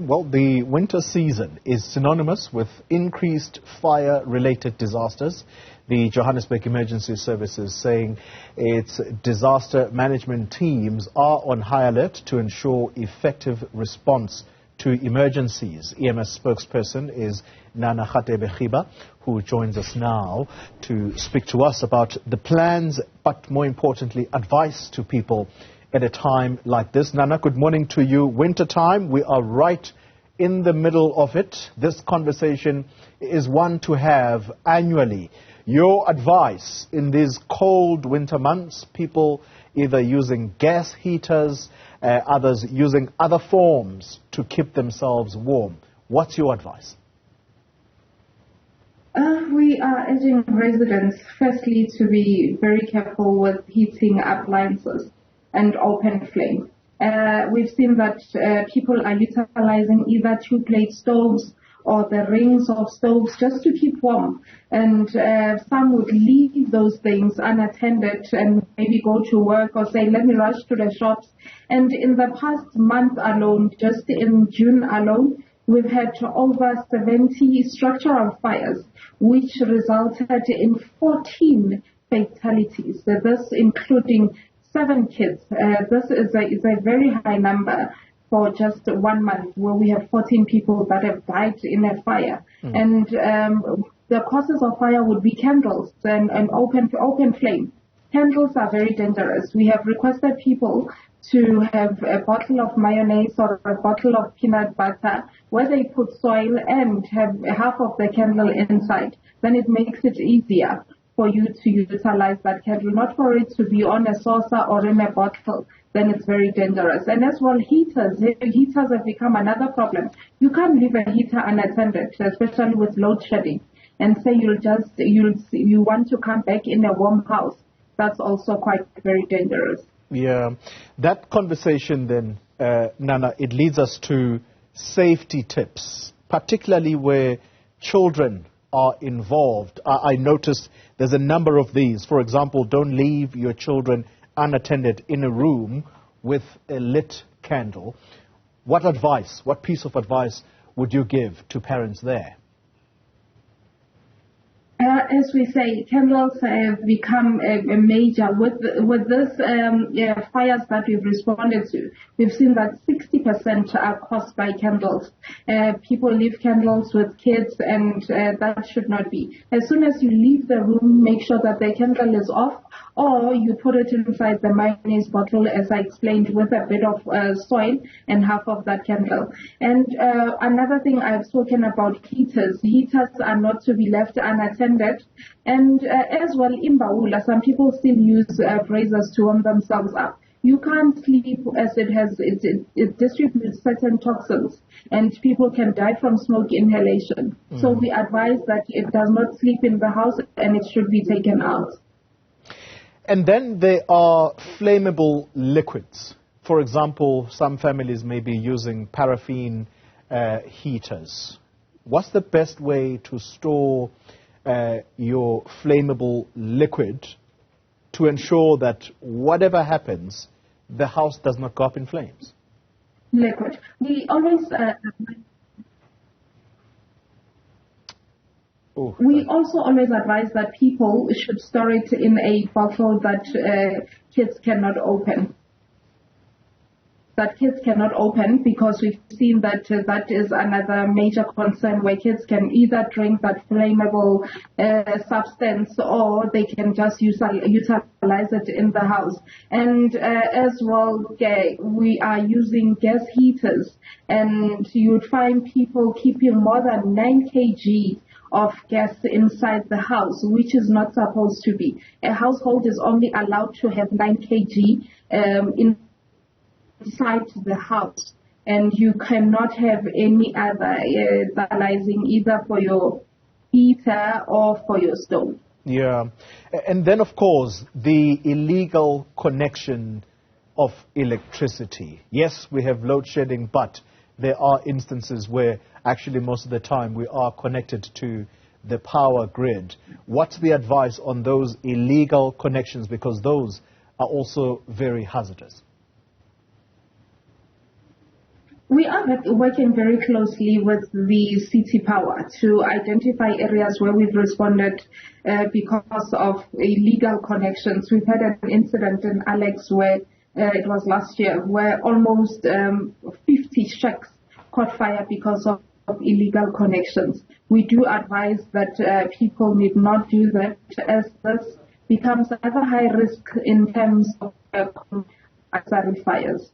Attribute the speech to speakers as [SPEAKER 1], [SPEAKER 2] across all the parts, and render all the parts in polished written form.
[SPEAKER 1] Well, the winter season is synonymous with increased fire-related disasters. The Johannesburg Emergency Services saying its disaster management teams are on high alert to ensure effective response to emergencies. EMS spokesperson is Nana Radebe-Kgiba, who joins us now to speak to us about the plans, but more importantly, advice to people at a time like this. Nana, good morning to you. Winter time, we are right in the middle of it. This conversation is one to have annually. Your advice in these cold winter months, people either using gas heaters, others using other forms to keep themselves warm. What's your advice?
[SPEAKER 2] We are urging residents, firstly, to be very careful with heating appliances and open flame. We've seen that people are utilizing either two-plate stoves or the rings of stoves just to keep warm. And some would leave those things unattended and maybe go to work or say, let me rush to the shops. And in the past month alone, just in June alone, we've had over 70 structural fires, which resulted in 14 fatalities. This including 7 kids. This is a very high number for just 1 month, where we have 14 people that have died in a fire. And the causes of fire would be candles and open flame. Candles are very dangerous. We have requested people to have a bottle of mayonnaise or a bottle of peanut butter where they put soil and have half of the candle inside. Then it makes it easier for you to utilize that candle, not for it to be on a saucer or in a bottle. Then it's very dangerous. And as well, heaters have become another problem. You can't leave a heater unattended, especially with load shedding, and say you want to come back in a warm house. That's also quite very dangerous.
[SPEAKER 1] Yeah, that conversation then, Nana, it leads us to safety tips, particularly where children are involved. I noticed there's a number of these. For example, don't leave your children unattended in a room with a lit candle. What piece of advice would you give to parents there?
[SPEAKER 2] As we say, candles have become a major. With this fires that we've responded to, we've seen that 60% are caused by candles. People leave candles with kids, and that should not be. As soon as you leave the room, make sure that the candle is off, or you put it inside the mayonnaise bottle, as I explained, with a bit of soil and half of that candle. And another thing I've spoken about, heaters. Heaters are not to be left unattended. And as well, in Baula, some people still use braziers to warm themselves up. You can't sleep as it distributes certain toxins, and people can die from smoke inhalation. So we advise that it does not sleep in the house and it should be taken out.
[SPEAKER 1] And then there are flammable liquids. For example, some families may be using paraffin heaters. What's the best way to store your flammable liquid to ensure that whatever happens, the house does not go up in flames?
[SPEAKER 2] Liquid. We always also always advise that people should store it in a bottle that kids cannot open. Because we've seen that that is another major concern, where kids can either drink that flammable substance, or they can just utilize it in the house. And as well, we are using gas heaters, and you would find people keeping more than 9 kg of gas inside the house, which is not supposed to be. A household is only allowed to have 9 kg inside the house, and you cannot have any other utilizing either for your heater or for your stove.
[SPEAKER 1] Yeah, and then of course the illegal connection of electricity. Yes, we have load shedding, but there are instances where actually most of the time we are connected to the power grid. What's the advice on those illegal connections, because those are also very hazardous?
[SPEAKER 2] We are working very closely with the city power to identify areas where we've responded because of illegal connections. We've had an incident in Alex where it was last year, where almost 50 shacks caught fire because of illegal connections. We do advise that people need not do that, as this becomes ever high risk in terms of fires.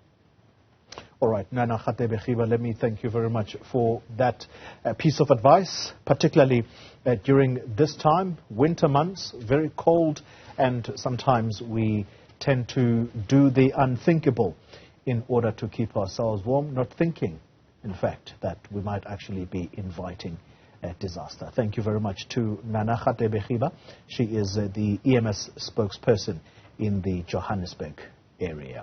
[SPEAKER 1] All right, Nana Radebe-Kgiba, let me thank you very much for that piece of advice, particularly during this time, winter months, very cold, and sometimes we tend to do the unthinkable in order to keep ourselves warm, not thinking, in fact, that we might actually be inviting a disaster. Thank you very much to Nana Radebe-Kgiba. She is the EMS spokesperson in the Johannesburg area.